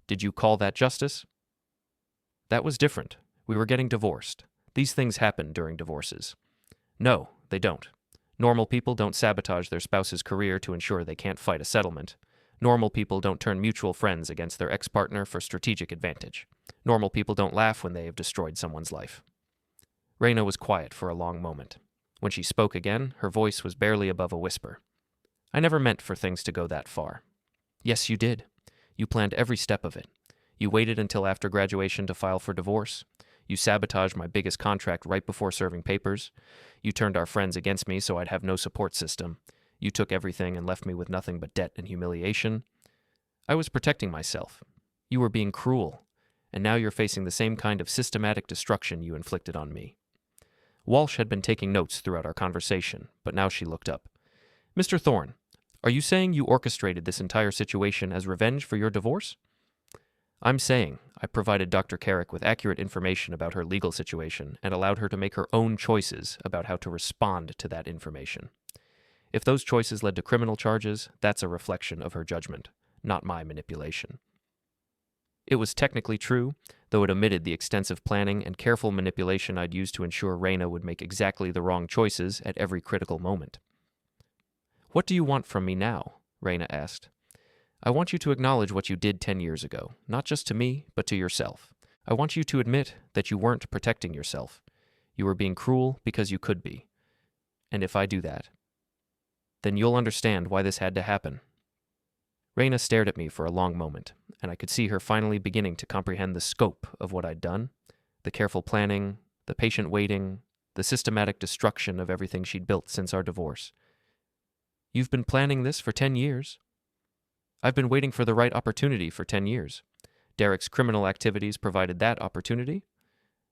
Did you call that justice? That was different. We were getting divorced. These things happen during divorces. No, they don't. Normal people don't sabotage their spouse's career to ensure they can't fight a settlement. Normal people don't turn mutual friends against their ex-partner for strategic advantage. Normal people don't laugh when they have destroyed someone's life. Reina was quiet for a long moment. When she spoke again, her voice was barely above a whisper. I never meant for things to go that far. Yes, you did. You planned every step of it. You waited until after graduation to file for divorce. You sabotaged my biggest contract right before serving papers. You turned our friends against me so I'd have no support system. You took everything and left me with nothing but debt and humiliation. I was protecting myself. You were being cruel. And now you're facing the same kind of systematic destruction you inflicted on me. Walsh had been taking notes throughout our conversation, but now she looked up. Mr. Thorne, are you saying you orchestrated this entire situation as revenge for your divorce? I'm saying I provided Dr. Carrick with accurate information about her legal situation and allowed her to make her own choices about how to respond to that information. If those choices led to criminal charges, that's a reflection of her judgment, not my manipulation. It was technically true, though it omitted the extensive planning and careful manipulation I'd used to ensure Reina would make exactly the wrong choices at every critical moment. "What do you want from me now?" Reina asked. "I want you to acknowledge what you did 10 years ago, not just to me, but to yourself. I want you to admit that you weren't protecting yourself. You were being cruel because you could be. And if I do that, then you'll understand why this had to happen." Reina stared at me for a long moment, and I could see her finally beginning to comprehend the scope of what I'd done, the careful planning, the patient waiting, the systematic destruction of everything she'd built since our divorce. "You've been planning this for 10 years? I've been waiting for the right opportunity for 10 years. Derek's criminal activities provided that opportunity.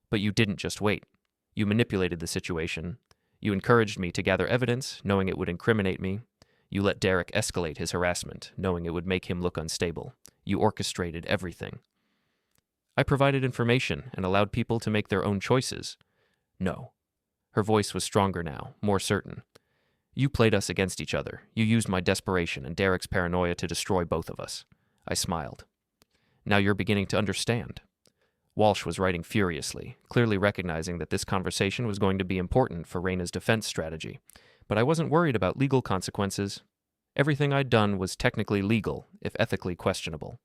But you didn't just wait. You manipulated the situation. You encouraged me to gather evidence, knowing it would incriminate me. You let Derek escalate his harassment, knowing it would make him look unstable. You orchestrated everything. I provided information and allowed people to make their own choices. No." Her voice was stronger now, more certain. "You played us against each other. You used my desperation and Derek's paranoia to destroy both of us." I smiled. "Now you're beginning to understand." Walsh was writing furiously, clearly recognizing that this conversation was going to be important for Reina's defense strategy. But I wasn't worried about legal consequences. Everything I'd done was technically legal, if ethically questionable.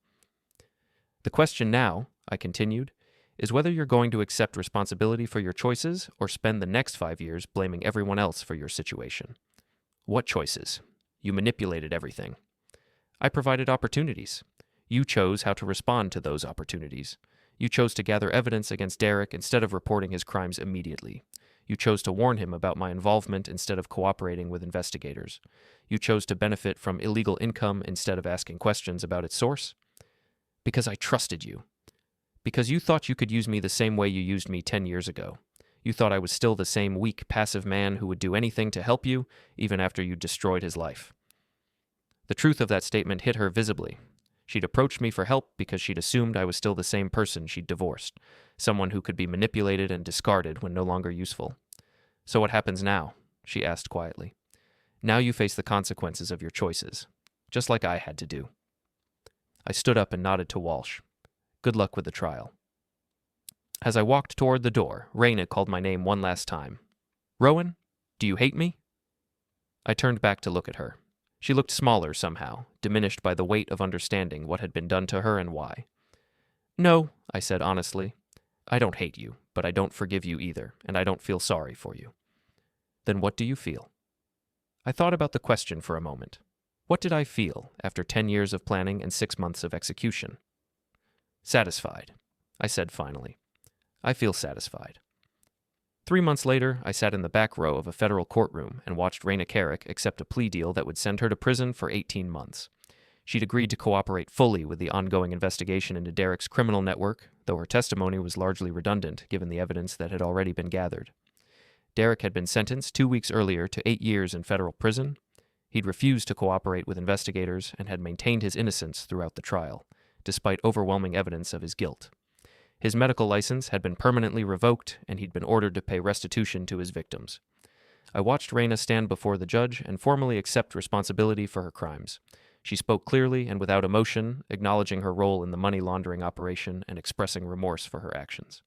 "The question now," I continued, "is whether you're going to accept responsibility for your choices or spend the next 5 years blaming everyone else for your situation." "What choices? You manipulated everything." "I provided opportunities. You chose how to respond to those opportunities. You chose to gather evidence against Derek instead of reporting his crimes immediately. You chose to warn him about my involvement instead of cooperating with investigators. You chose to benefit from illegal income instead of asking questions about its source. Because I trusted you. Because you thought you could use me the same way you used me 10 years ago. You thought I was still the same weak, passive man who would do anything to help you, even after you destroyed his life." The truth of that statement hit her visibly. She'd approached me for help because she'd assumed I was still the same person she'd divorced, someone who could be manipulated and discarded when no longer useful. "So what happens now?" she asked quietly. "Now you face the consequences of your choices, just like I had to do." I stood up and nodded to Walsh. "Good luck with the trial." As I walked toward the door, Reina called my name one last time. "Rowan, do you hate me?" I turned back to look at her. She looked smaller somehow, diminished by the weight of understanding what had been done to her and why. "No," I said honestly. "I don't hate you, but I don't forgive you either, and I don't feel sorry for you." "Then what do you feel?" I thought about the question for a moment. What did I feel after 10 years of planning and 6 months of execution? "Satisfied," I said finally. "I feel satisfied." 3 months later, I sat in the back row of a federal courtroom and watched Reina Carrick accept a plea deal that would send her to prison for 18 months. She'd agreed to cooperate fully with the ongoing investigation into Derek's criminal network, though her testimony was largely redundant given the evidence that had already been gathered. Derek had been sentenced 2 weeks earlier to 8 years in federal prison. He'd refused to cooperate with investigators and had maintained his innocence throughout the trial, despite overwhelming evidence of his guilt. His medical license had been permanently revoked, and he'd been ordered to pay restitution to his victims. I watched Reina stand before the judge and formally accept responsibility for her crimes. She spoke clearly and without emotion, acknowledging her role in the money laundering operation and expressing remorse for her actions.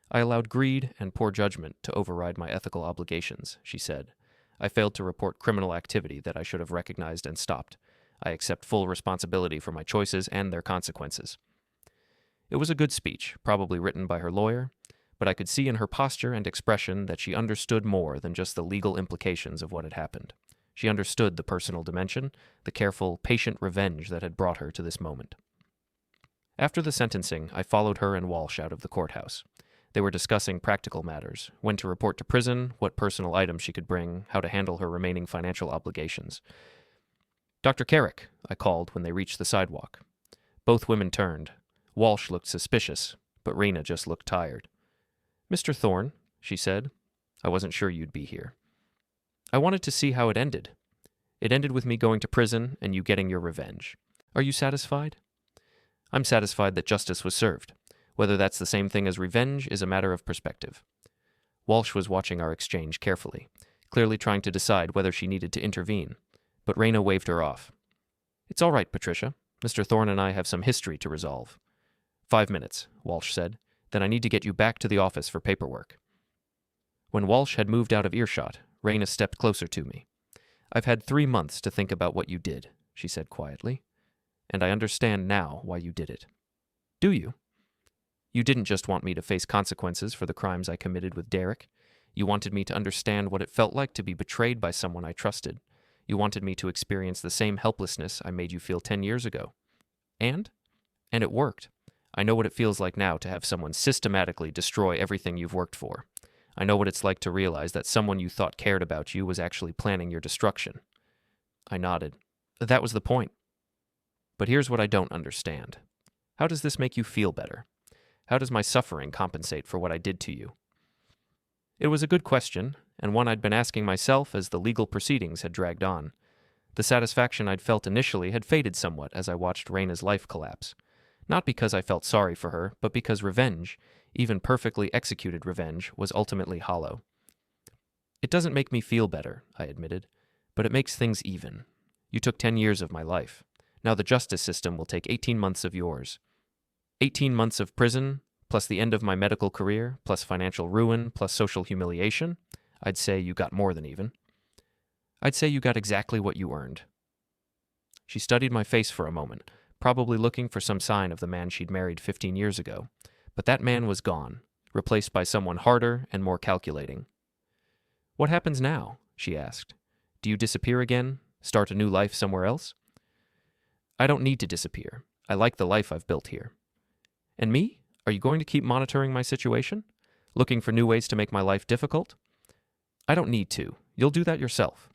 "I allowed greed and poor judgment to override my ethical obligations," she said. "I failed to report criminal activity that I should have recognized and stopped. I accept full responsibility for my choices and their consequences." It was a good speech, probably written by her lawyer, but I could see in her posture and expression that she understood more than just the legal implications of what had happened. She understood the personal dimension, the careful, patient revenge that had brought her to this moment. After the sentencing, I followed her and Walsh out of the courthouse. They were discussing practical matters, when to report to prison, what personal items she could bring, how to handle her remaining financial obligations. "Dr. Carrick," I called when they reached the sidewalk. Both women turned. Walsh looked suspicious, but Reina just looked tired. "Mr. Thorne," she said, "I wasn't sure you'd be here. I wanted to see how it ended. It ended with me going to prison and you getting your revenge. Are you satisfied?" "I'm satisfied that justice was served. Whether that's the same thing as revenge is a matter of perspective." Walsh was watching our exchange carefully. clearly trying to decide whether she needed to intervene. But Reina waved her off. "It's all right, Patricia. Mr. Thorne and I have some history to resolve." "5 minutes," Walsh said. "Then I need to get you back to the office for paperwork." When Walsh had moved out of earshot, Reina stepped closer to me. "I've had 3 months to think about what you did," she said quietly. "And I understand now why you did it." "Do you?" "You didn't just want me to face consequences for the crimes I committed with Derek. You wanted me to understand what it felt like to be betrayed by someone I trusted. You wanted me to experience the same helplessness I made you feel 10 years ago. And it worked. I know what it feels like now to have someone systematically destroy everything you've worked for. I know what it's like to realize that someone you thought cared about you was actually planning your destruction." I nodded. "That was the point. But here's what I don't understand. How does this make you feel better? How does my suffering compensate for what I did to you?" It was a good question, and one I'd been asking myself as the legal proceedings had dragged on. The satisfaction I'd felt initially had faded somewhat as I watched Reina's life collapse. Not because I felt sorry for her, but because revenge, even perfectly executed revenge, was ultimately hollow. "It doesn't make me feel better," I admitted, "but it makes things even. You took 10 years of my life. Now the justice system will take 18 months of yours. 18 months of prison, plus the end of my medical career, plus financial ruin, plus social humiliation. I'd say you got more than even. I'd say you got exactly what you earned." She studied my face for a moment, probably looking for some sign of the man she'd married 15 years ago. But that man was gone, replaced by someone harder and more calculating. "What happens now?" she asked. "Do you disappear again? Start a new life somewhere else?" "I don't need to disappear. I like the life I've built here." "And me? Are you going to keep monitoring my situation? Looking for new ways to make my life difficult?" "I don't need to. You'll do that yourself."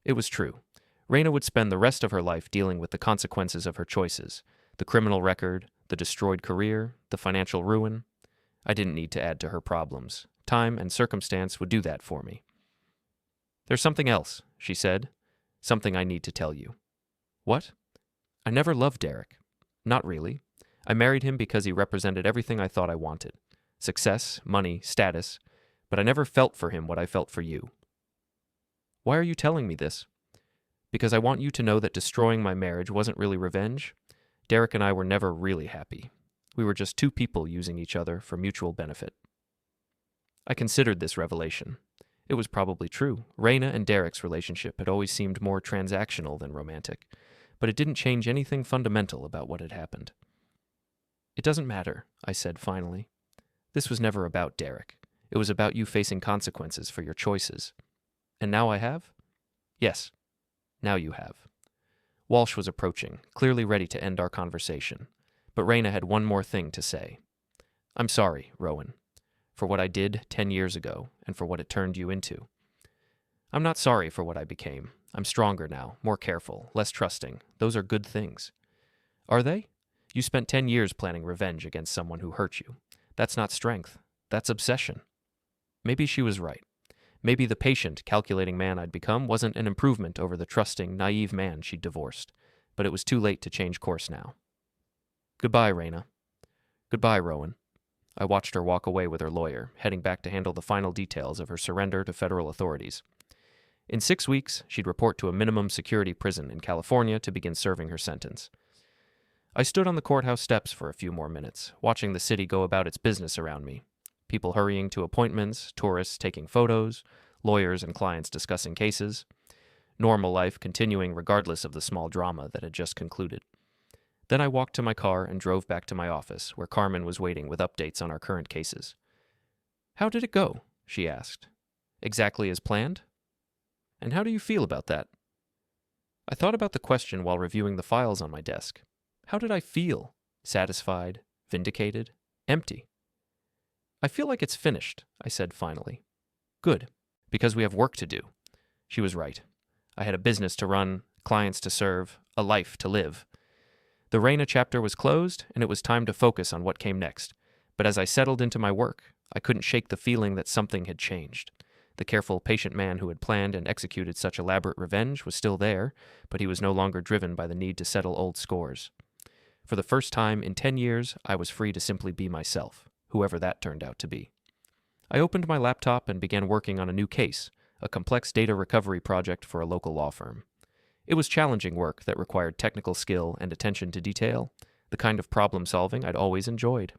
It was true. Reina would spend the rest of her life dealing with the consequences of her choices, the criminal record, the destroyed career, the financial ruin. I didn't need to add to her problems. Time and circumstance would do that for me. "There's something else," she said. "Something I need to tell you." "What?" "I never loved Derek. Not really. I married him because he represented everything I thought I wanted. Success, money, status. But I never felt for him what I felt for you." "Why are you telling me this?" "Because I want you to know that destroying my marriage wasn't really revenge. Derek and I were never really happy. We were just two people using each other for mutual benefit." I considered this revelation. It was probably true. Reina and Derek's relationship had always seemed more transactional than romantic, but it didn't change anything fundamental about what had happened. "It doesn't matter," I said finally. "This was never about Derek. It was about you facing consequences for your choices. And now I have?" "Yes, now you have." Walsh was approaching, clearly ready to end our conversation, but Reina had one more thing to say. "I'm sorry, Rowan, for what I did 10 years ago and for what it turned you into. I'm not sorry for what I became. I'm stronger now, more careful, less trusting. Those are good things." "Are they? You spent 10 years planning revenge against someone who hurt you. That's not strength. That's obsession." Maybe she was right. Maybe the patient, calculating man I'd become wasn't an improvement over the trusting, naive man she'd divorced, but it was too late to change course now. "Goodbye, Reina." "Goodbye, Rowan." I watched her walk away with her lawyer, heading back to handle the final details of her surrender to federal authorities. In 6 weeks, she'd report to a minimum security prison in California to begin serving her sentence. I stood on the courthouse steps for a few more minutes, watching the city go about its business around me. People hurrying to appointments, tourists taking photos, lawyers and clients discussing cases. Normal life continuing regardless of the small drama that had just concluded. Then I walked to my car and drove back to my office, where Carmen was waiting with updates on our current cases. "How did it go?" she asked. "Exactly as planned?" "And how do you feel about that?" I thought about the question while reviewing the files on my desk. How did I feel? Satisfied? Vindicated? Empty? "I feel like it's finished," I said finally. "Good, because we have work to do." She was right. I had a business to run, clients to serve, a life to live. The Reina chapter was closed, and it was time to focus on what came next. But as I settled into my work, I couldn't shake the feeling that something had changed. The careful, patient man who had planned and executed such elaborate revenge was still there, but he was no longer driven by the need to settle old scores. For the first time in 10 years, I was free to simply be myself, whoever that turned out to be. I opened my laptop and began working on a new case, a complex data recovery project for a local law firm. It was challenging work that required technical skill and attention to detail, the kind of problem solving I'd always enjoyed.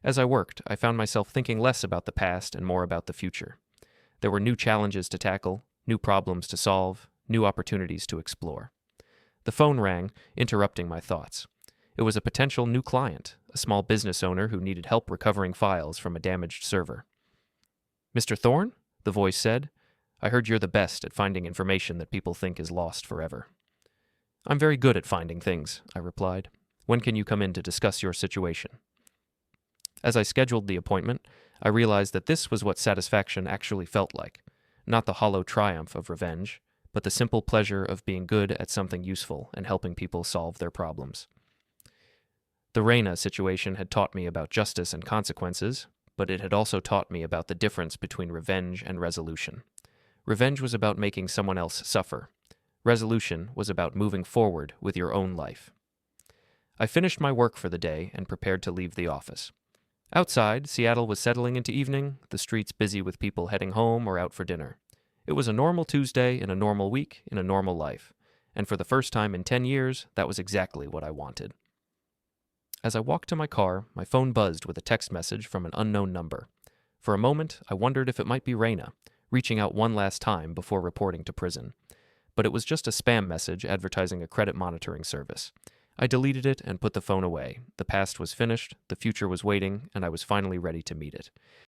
As I worked, I found myself thinking less about the past and more about the future. There were new challenges to tackle, new problems to solve, new opportunities to explore. The phone rang, interrupting my thoughts. It was a potential new client, a small business owner who needed help recovering files from a damaged server. "Mr. Thorne?" the voice said. "I heard you're the best at finding information that people think is lost forever." "I'm very good at finding things," I replied. "When can you come in to discuss your situation?" As I scheduled the appointment, I realized that this was what satisfaction actually felt like. Not the hollow triumph of revenge, but the simple pleasure of being good at something useful and helping people solve their problems. The Reina situation had taught me about justice and consequences, but it had also taught me about the difference between revenge and resolution. Revenge was about making someone else suffer. Resolution was about moving forward with your own life. I finished my work for the day and prepared to leave the office. Outside, Seattle was settling into evening, the streets busy with people heading home or out for dinner. It was a normal Tuesday in a normal week in a normal life, and for the first time in 10 years, that was exactly what I wanted. As I walked to my car, my phone buzzed with a text message from an unknown number. For a moment, I wondered if it might be Reina, reaching out one last time before reporting to prison. But it was just a spam message advertising a credit monitoring service. I deleted it and put the phone away. The past was finished, the future was waiting, and I was finally ready to meet it.